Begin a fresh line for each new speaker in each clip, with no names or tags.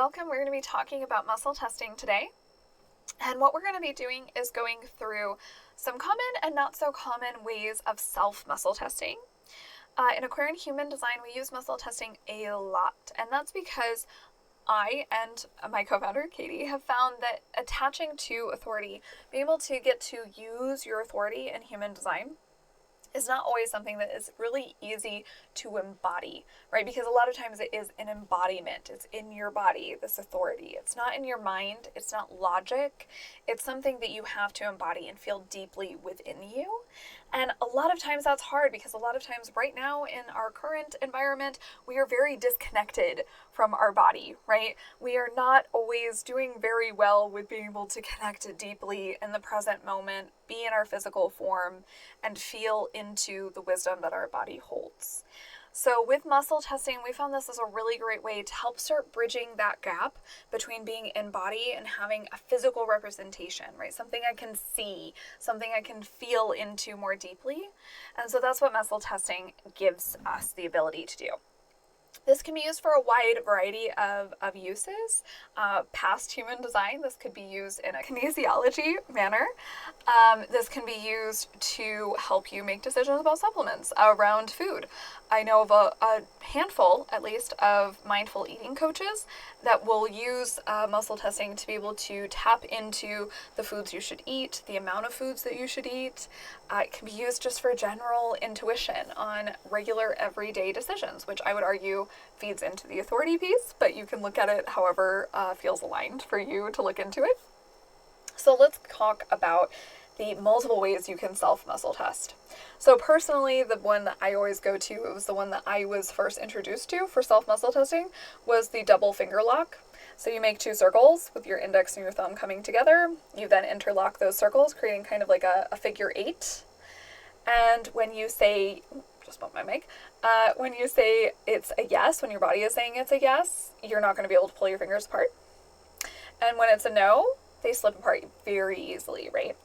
welcome. We're going to be talking about muscle testing today. And what we're going to be doing is going through some common and not so common ways of self-muscle testing. In Aquarian human design, we use muscle testing a lot, and that's because I and my co-founder, Katie, have found that attaching to authority, being able to get to use your authority in human design, is not always something that is really easy to embody, right? Because a lot of times it is an embodiment. It's in your body, this authority. It's not in your mind. It's not logic. It's something that you have to embody and feel deeply within you. And a lot of times that's hard because a lot of times right now in our current environment, we are very disconnected from our body, right? We are not always doing very well with being able to connect deeply in the present moment, be in our physical form, and feel into the wisdom that our body holds. So with muscle testing, we found this is a really great way to help start bridging that gap between being in body and having a physical representation, right? Something I can see, something I can feel into more deeply. And so that's what muscle testing gives us the ability to do. This can be used for a wide variety of uses. Past human design, this could be used in a kinesiology manner. This can be used to help you make decisions about supplements around food. I know of a handful, at least, of mindful eating coaches that will use muscle testing to be able to tap into the foods you should eat, the amount of foods that you should eat. It can be used just for general intuition on regular everyday decisions, which I would argue feeds into the authority piece, but you can look at it however feels aligned for you to look into it. So let's talk about the multiple ways you can self-muscle test. So personally, the one that I always go to, it was the one that I was first introduced to for self-muscle testing, was the double finger lock. So you make two circles with your index and your thumb coming together. You then interlock those circles, creating kind of like a figure 8. And when you say, just bump my mic, when you say it's a yes, when your body is saying it's a yes, you're not going to be able to pull your fingers apart. And when it's a no, they slip apart very easily, right?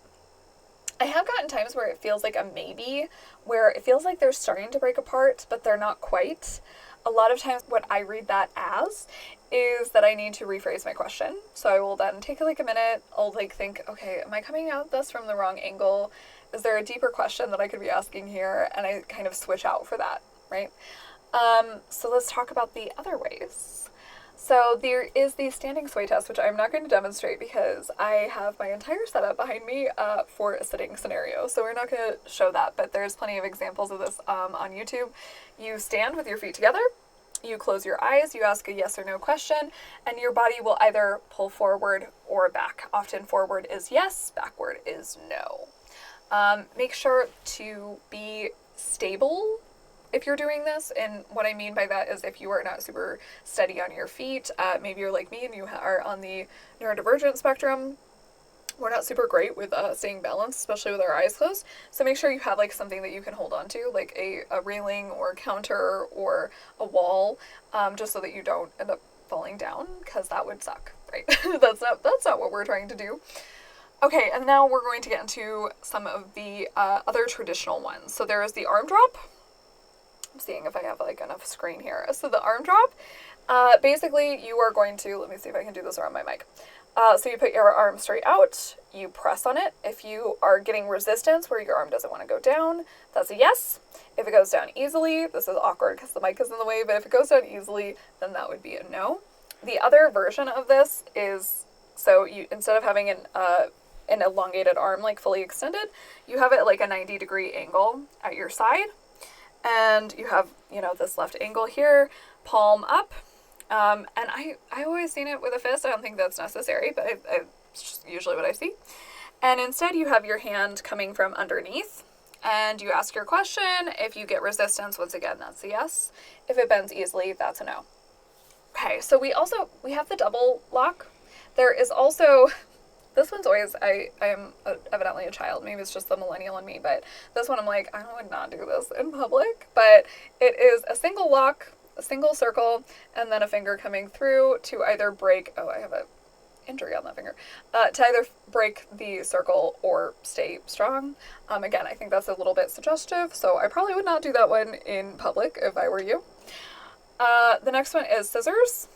I have gotten times where it feels like a maybe, where it feels like they're starting to break apart, but they're not quite. A lot of times what I read that as is that I need to rephrase my question. So I will then take like a minute, I'll think, okay, am I coming at this from the wrong angle? Is there a deeper question that I could be asking here? And I kind of switch out for that, right? So let's talk about the other ways. So there is the standing sway test, which I'm not going to demonstrate because I have my entire setup behind me for a sitting scenario. So we're not going to show that, but there's plenty of examples of this on YouTube. You stand with your feet together, you close your eyes, you ask a yes or no question, and your body will either pull forward or back. Often forward is yes, backward is no. Make sure to be stable if you're doing this, and what I mean by that is if you are not super steady on your feet, maybe you're like me and you are on the neurodivergent spectrum, we're not super great with staying balanced, especially with our eyes closed, so make sure you have like something that you can hold on to, like a railing or a counter or a wall, just so that you don't end up falling down, because that would suck, right? That's not what we're trying to do. Okay, and now we're going to get into some of the other traditional ones. So there is the arm drop. I'm seeing if I have like enough screen here. So the arm drop, basically you are going to, let me see if I can do this around my mic. So you put your arm straight out, you press on it. If you are getting resistance where your arm doesn't want to go down, that's a yes. If it goes down easily, this is awkward because the mic is in the way, but if it goes down easily, then that would be a no. The other version of this is, so you, instead of having an elongated arm like fully extended, you have it like a 90-degree angle at your side. And you have, this left angle here, palm up. And I always seen it with a fist. I don't think that's necessary, but it's just usually what I see. And instead you have your hand coming from underneath and you ask your question. If you get resistance, once again, that's a yes. If it bends easily, that's a no. Okay, so we have the double lock. There is also, this one's always, I am evidently a child, maybe it's just the millennial in me, but this one I'm like, I would not do this in public, but it is a single lock, a single circle, and then a finger coming through to either break, I have an injury on that finger, to either break the circle or stay strong. Again, I think that's a little bit suggestive, so I probably would not do that one in public if I were you. The next one is scissors.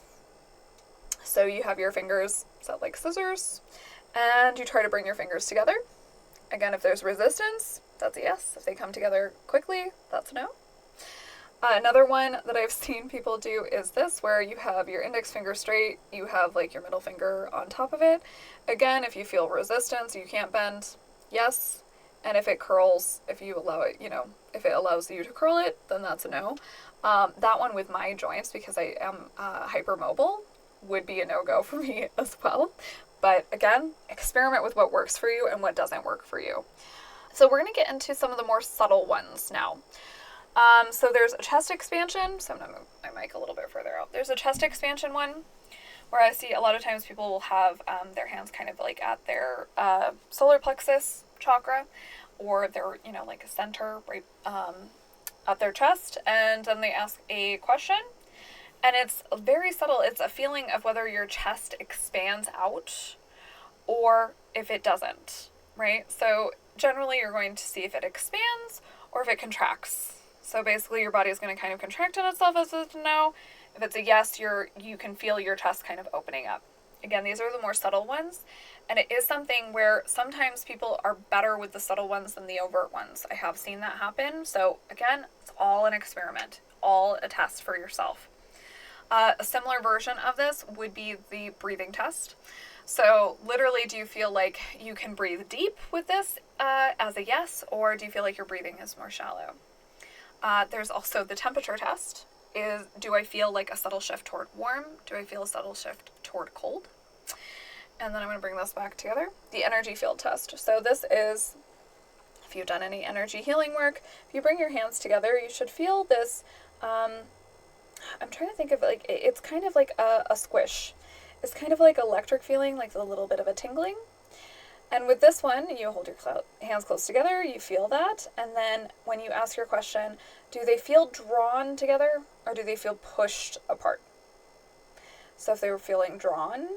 So you have your fingers set like scissors, and you try to bring your fingers together. Again, if there's resistance, that's a yes. If they come together quickly, that's a no. Another one that I've seen people do is this, where you have your index finger straight, you have like your middle finger on top of it. Again, if you feel resistance, you can't bend, yes. And if it curls, if you allow it, if it allows you to curl it, then that's a no. That one with my joints, because I am hypermobile, would be a no-go for me as well. But again, experiment with what works for you and what doesn't work for you. So we're going to get into some of the more subtle ones now. So there's a chest expansion. So I'm going to move my mic a little bit further out. There's a chest expansion one where I see a lot of times people will have their hands kind of like at their solar plexus chakra, or their, like a center right at their chest. And then they ask a question. And it's very subtle. It's a feeling of whether your chest expands out or if it doesn't, right? So generally you're going to see if it expands or if it contracts. So basically your body is going to kind of contract in itself as a no. If it's a yes, you can feel your chest kind of opening up. Again, these are the more subtle ones. And it is something where sometimes people are better with the subtle ones than the overt ones. I have seen that happen. So again, it's all an experiment, all a test for yourself. A similar version of this would be the breathing test. So literally, do you feel like you can breathe deep with this as a yes, or do you feel like your breathing is more shallow? There's also the temperature test. Do I feel like a subtle shift toward warm? Do I feel a subtle shift toward cold? And then I'm going to bring this back together. The energy field test. So this is, if you've done any energy healing work, if you bring your hands together, you should feel this, I'm trying to think of it's kind of like a squish. It's kind of like electric feeling, like a little bit of a tingling. And with this one, you hold your hands close together, you feel that, and then when you ask your question, do they feel drawn together or do they feel pushed apart? So if they were feeling drawn,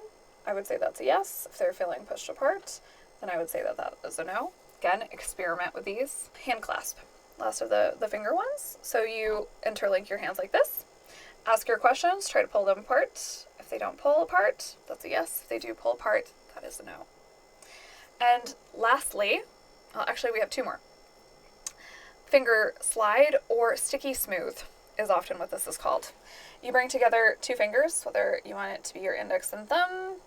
I would say that's a yes. If they're feeling pushed apart, then I would say that is a no. Again, experiment with these. Hand clasp, last of the finger ones. So you interlink your hands like this. Ask your questions, try to pull them apart. If they don't pull apart, that's a yes. If they do pull apart, that is a no. And lastly, actually we have two more. Finger slide or sticky smooth is often what this is called. You bring together two fingers, whether you want it to be your index and thumb,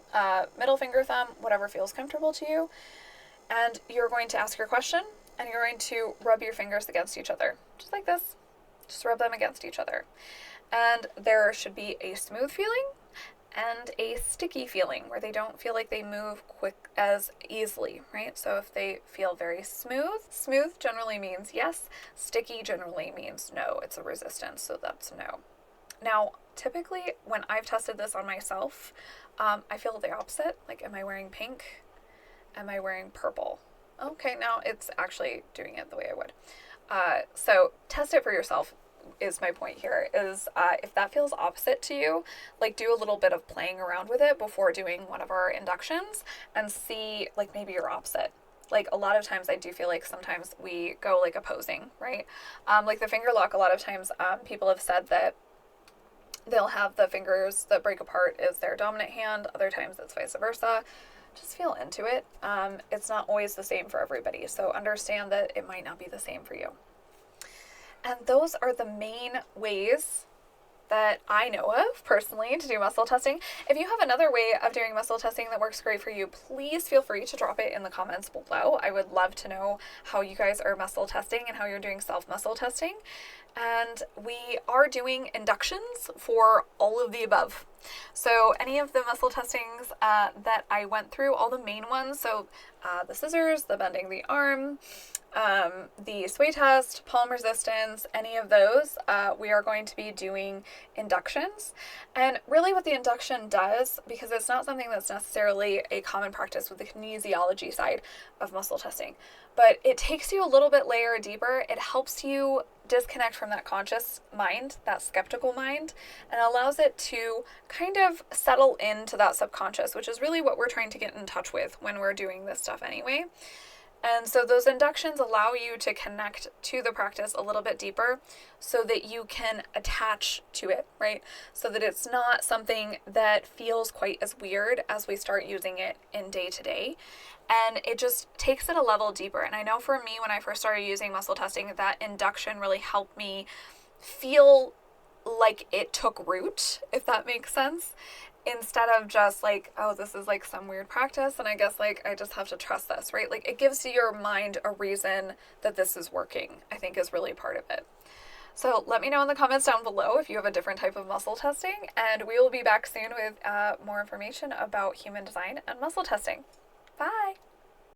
middle finger, thumb, whatever feels comfortable to you. And you're going to ask your question and you're going to rub your fingers against each other, just like this. Just rub them against each other. And there should be a smooth feeling and a sticky feeling where they don't feel like they move quick as easily, right? So if they feel very smooth generally means yes. Sticky generally means no. It's a resistance, so that's no. Now, typically when I've tested this on myself, I feel the opposite. Like, am I wearing pink? Am I wearing purple? Okay, now it's actually doing it the way I would. So test it for yourself. Is my point here is if that feels opposite to you, like do a little bit of playing around with it before doing one of our inductions and see like maybe you're opposite. Like a lot of times I do feel like sometimes we go like opposing, right? Like the finger lock, a lot of times people have said that they'll have the fingers that break apart is their dominant hand, other times it's vice versa. Just feel into it. It's not always the same for everybody, so understand that it might not be the same for you. And those are the main ways that I know of personally to do muscle testing. If you have another way of doing muscle testing that works great for you, please feel free to drop it in the comments below. I would love to know how you guys are muscle testing and how you're doing self-muscle testing. And we are doing inductions for all of the above. So any of the muscle testings that I went through, all the main ones, so the scissors, the bending the arm, the sway test, palm resistance, any of those, we are going to be doing inductions. And really what the induction does, because it's not something that's necessarily a common practice with the kinesiology side of muscle testing, but it takes you a little bit layer deeper. It helps you disconnect from that conscious mind, that skeptical mind, and allows it to kind of settle into that subconscious, which is really what we're trying to get in touch with when we're doing this stuff anyway. And so those inductions allow you to connect to the practice a little bit deeper so that you can attach to it, right? So that it's not something that feels quite as weird as we start using it in day to day. And it just takes it a level deeper. And I know for me, when I first started using muscle testing, that induction really helped me feel like it took root, if that makes sense, instead of just like, oh, this is like some weird practice and I guess like I just have to trust this, right? Like it gives your mind a reason that this is working, I think is really part of it. So let me know in the comments down below if you have a different type of muscle testing, and we will be back soon with more information about human design and muscle testing. Bye!